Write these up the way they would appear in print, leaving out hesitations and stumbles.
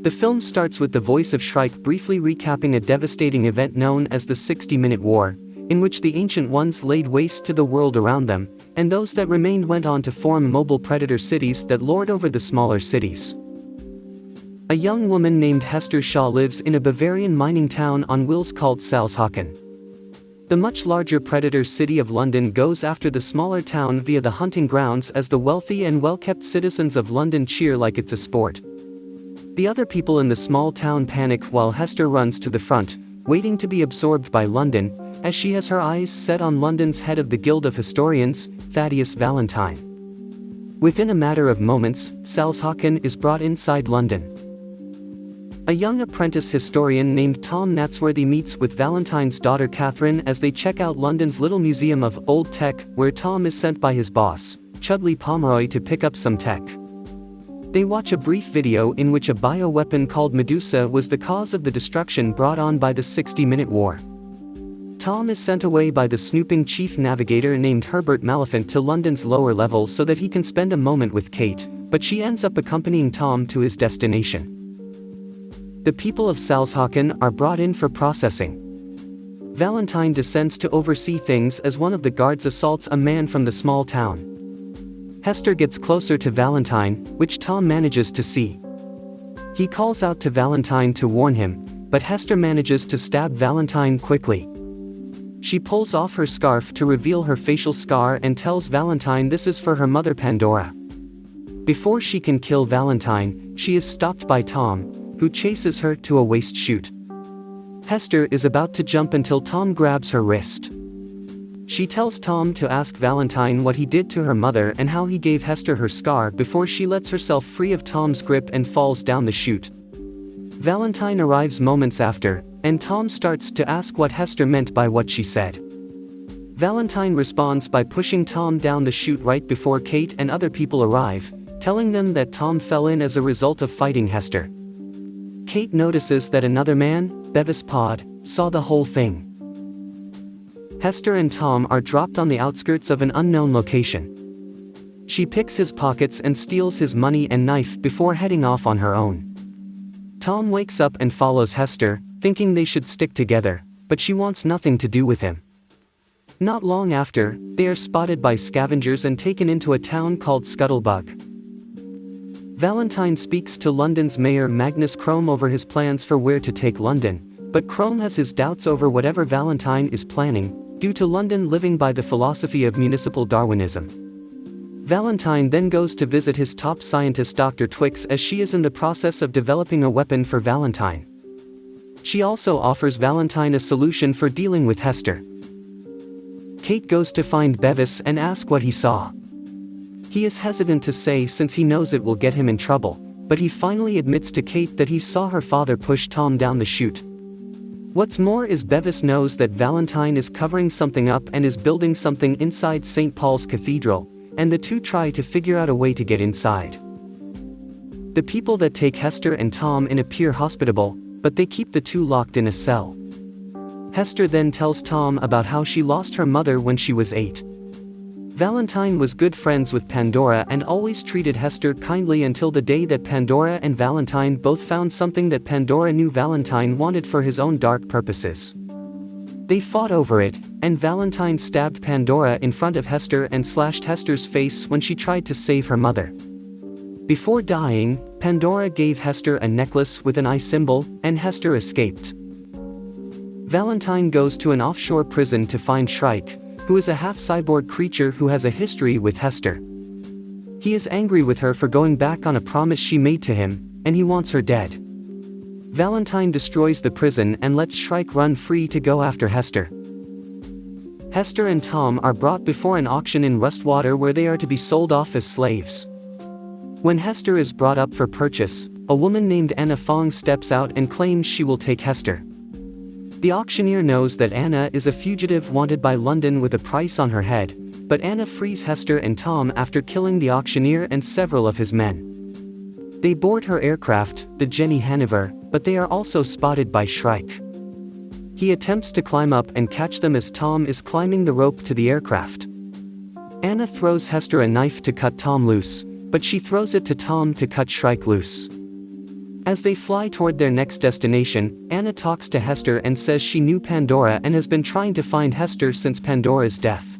The film starts with the voice of Shrike briefly recapping a devastating event known as the 60-Minute War, in which the Ancient Ones laid waste to the world around them, and those that remained went on to form mobile predator cities that lord over the smaller cities. A young woman named Hester Shaw lives in a Bavarian mining town on wheels called Salzhaken. The much larger predator city of London goes after the smaller town via the hunting grounds as the wealthy and well-kept citizens of London cheer like it's a sport. The other people in the small town panic while Hester runs to the front, waiting to be absorbed by London, as she has her eyes set on London's head of the Guild of Historians, Thaddeus Valentine. Within a matter of moments, Salzhaken is brought inside London. A young apprentice historian named Tom Natsworthy meets with Valentine's daughter Catherine as they check out London's little museum of old tech, where Tom is sent by his boss, Chudley Pomeroy, to pick up some tech. They watch a brief video in which a bioweapon called Medusa was the cause of the destruction brought on by the 60-Minute War. Tom is sent away by the snooping chief navigator named Herbert Maleficent to London's lower level so that he can spend a moment with Kate, but she ends up accompanying Tom to his destination. The people of Salzhaken are brought in for processing. Valentine descends to oversee things as one of the guards assaults a man from the small town. Hester gets closer to Valentine, which Tom manages to see. He calls out to Valentine to warn him, but Hester manages to stab Valentine quickly. She pulls off her scarf to reveal her facial scar and tells Valentine this is for her mother Pandora. Before she can kill Valentine, she is stopped by Tom, who chases her to a waste chute. Hester is about to jump until Tom grabs her wrist. She tells Tom to ask Valentine what he did to her mother and how he gave Hester her scar before she lets herself free of Tom's grip and falls down the chute. Valentine arrives moments after, and Tom starts to ask what Hester meant by what she said. Valentine responds by pushing Tom down the chute right before Kate and other people arrive, telling them that Tom fell in as a result of fighting Hester. Kate notices that another man, Bevis Pod, saw the whole thing. Hester and Tom are dropped on the outskirts of an unknown location. She picks his pockets and steals his money and knife before heading off on her own. Tom wakes up and follows Hester, thinking they should stick together, but she wants nothing to do with him. Not long after, they are spotted by scavengers and taken into a town called Scuttlebug. Valentine speaks to London's mayor Magnus Crome over his plans for where to take London, but Crome has his doubts over whatever Valentine is planning, due to London living by the philosophy of municipal Darwinism. Valentine then goes to visit his top scientist Dr. Twix as she is in the process of developing a weapon for Valentine. She also offers Valentine a solution for dealing with Hester. Kate goes to find Bevis and ask what he saw. He is hesitant to say since he knows it will get him in trouble, but he finally admits to Kate that he saw her father push Tom down the chute. What's more is Bevis knows that Valentine is covering something up and is building something inside St. Paul's Cathedral, and the two try to figure out a way to get inside. The people that take Hester and Tom in appear hospitable, but they keep the two locked in a cell. Hester then tells Tom about how she lost her mother when she was 8. Valentine was good friends with Pandora and always treated Hester kindly until the day that Pandora and Valentine both found something that Pandora knew Valentine wanted for his own dark purposes. They fought over it, and Valentine stabbed Pandora in front of Hester and slashed Hester's face when she tried to save her mother. Before dying, Pandora gave Hester a necklace with an eye symbol, and Hester escaped. Valentine goes to an offshore prison to find Shrike, who is a half-cyborg creature who has a history with Hester. He is angry with her for going back on a promise she made to him, and he wants her dead. Valentine destroys the prison and lets Shrike run free to go after Hester. Hester and Tom are brought before an auction in Rustwater where they are to be sold off as slaves. When Hester is brought up for purchase, a woman named Anna Fong steps out and claims she will take Hester. The auctioneer knows that Anna is a fugitive wanted by London with a price on her head, but Anna frees Hester and Tom after killing the auctioneer and several of his men. They board her aircraft, the Jenny Hanover, but they are also spotted by Shrike. He attempts to climb up and catch them as Tom is climbing the rope to the aircraft. Anna throws Hester a knife to cut Tom loose, but she throws it to Tom to cut Shrike loose. As they fly toward their next destination, Anna talks to Hester and says she knew Pandora and has been trying to find Hester since Pandora's death.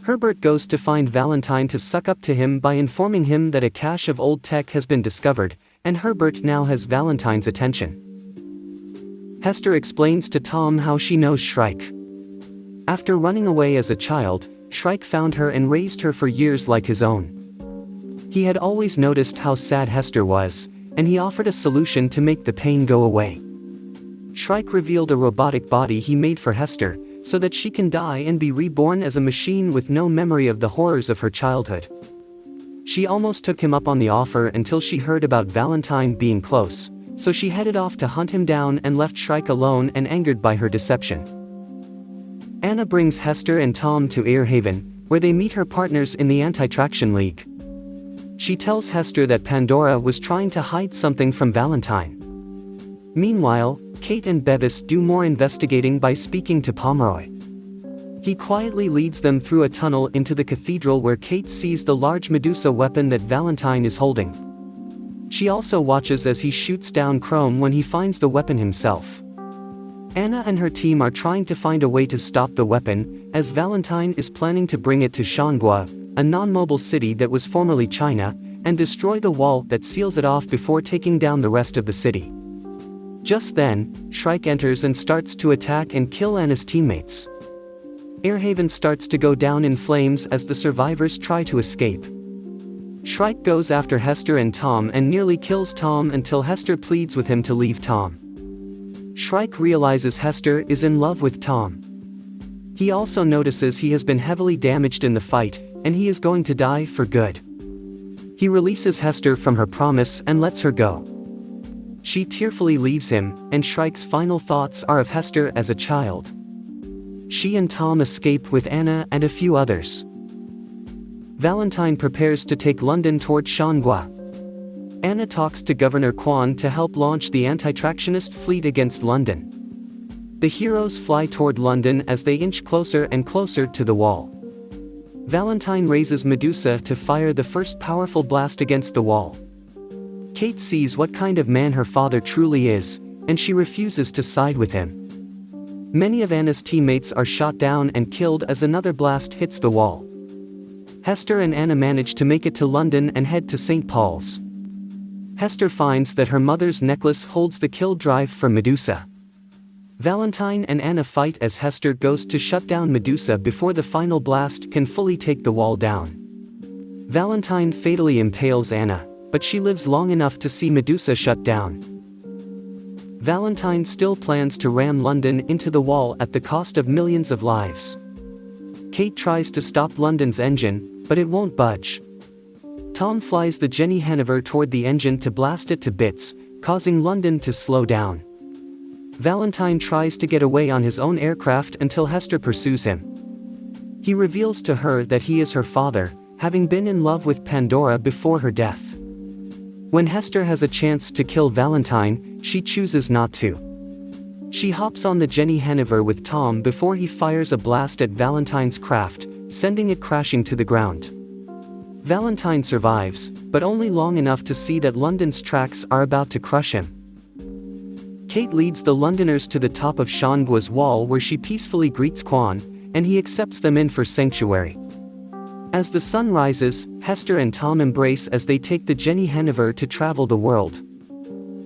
Herbert goes to find Valentine to suck up to him by informing him that a cache of old tech has been discovered, and Herbert now has Valentine's attention. Hester explains to Tom how she knows Shrike. After running away as a child, Shrike found her and raised her for years like his own. He had always noticed how sad Hester was, and he offered a solution to make the pain go away. Shrike revealed a robotic body he made for Hester, so that she can die and be reborn as a machine with no memory of the horrors of her childhood. She almost took him up on the offer until she heard about Valentine being close, so she headed off to hunt him down and left Shrike alone and angered by her deception. Anna brings Hester and Tom to Airhaven, where they meet her partners in the Anti-Traction League. She tells Hester that Pandora was trying to hide something from Valentine. Meanwhile, Kate and Bevis do more investigating by speaking to Pomeroy. He quietly leads them through a tunnel into the cathedral where Kate sees the large Medusa weapon that Valentine is holding. She also watches as he shoots down Chrome when he finds the weapon himself. Anna and her team are trying to find a way to stop the weapon, as Valentine is planning to bring it to Shangua, a non-mobile city that was formerly China, and destroy the wall that seals it off before taking down the rest of the city. Just then, Shrike enters and starts to attack and kill Anna's teammates. Airhaven starts to go down in flames as the survivors try to escape. Shrike goes after Hester and Tom and nearly kills Tom until Hester pleads with him to leave Tom. Shrike realizes Hester is in love with Tom. He also notices he has been heavily damaged in the fight, and he is going to die for good. He releases Hester from her promise and lets her go. She tearfully leaves him, and Shrike's final thoughts are of Hester as a child. She and Tom escape with Anna and a few others. Valentine prepares to take London toward Shangua. Anna talks to Governor Quan to help launch the anti-tractionist fleet against London. The heroes fly toward London as they inch closer and closer to the wall. Valentine raises Medusa to fire the first powerful blast against the wall. Kate sees what kind of man her father truly is, and she refuses to side with him. Many of Anna's teammates are shot down and killed as another blast hits the wall. Hester and Anna manage to make it to London and head to St. Paul's. Hester finds that her mother's necklace holds the kill drive for Medusa. Valentine and Anna fight as Hester goes to shut down Medusa before the final blast can fully take the wall down. Valentine fatally impales Anna, but she lives long enough to see Medusa shut down. Valentine still plans to ram London into the wall at the cost of millions of lives. Kate tries to stop London's engine, but it won't budge. Tom flies the Jenny Hennifer toward the engine to blast it to bits, causing London to slow down. Valentine tries to get away on his own aircraft until Hester pursues him. He reveals to her that he is her father, having been in love with Pandora before her death. When Hester has a chance to kill Valentine, she chooses not to. She hops on the Jenny Hennifer with Tom before he fires a blast at Valentine's craft, sending it crashing to the ground. Valentine survives, but only long enough to see that London's tracks are about to crush him. Kate leads the Londoners to the top of Shangua's wall where she peacefully greets Quan, and he accepts them in for sanctuary. As the sun rises, Hester and Tom embrace as they take the Jenny Hennifer to travel the world.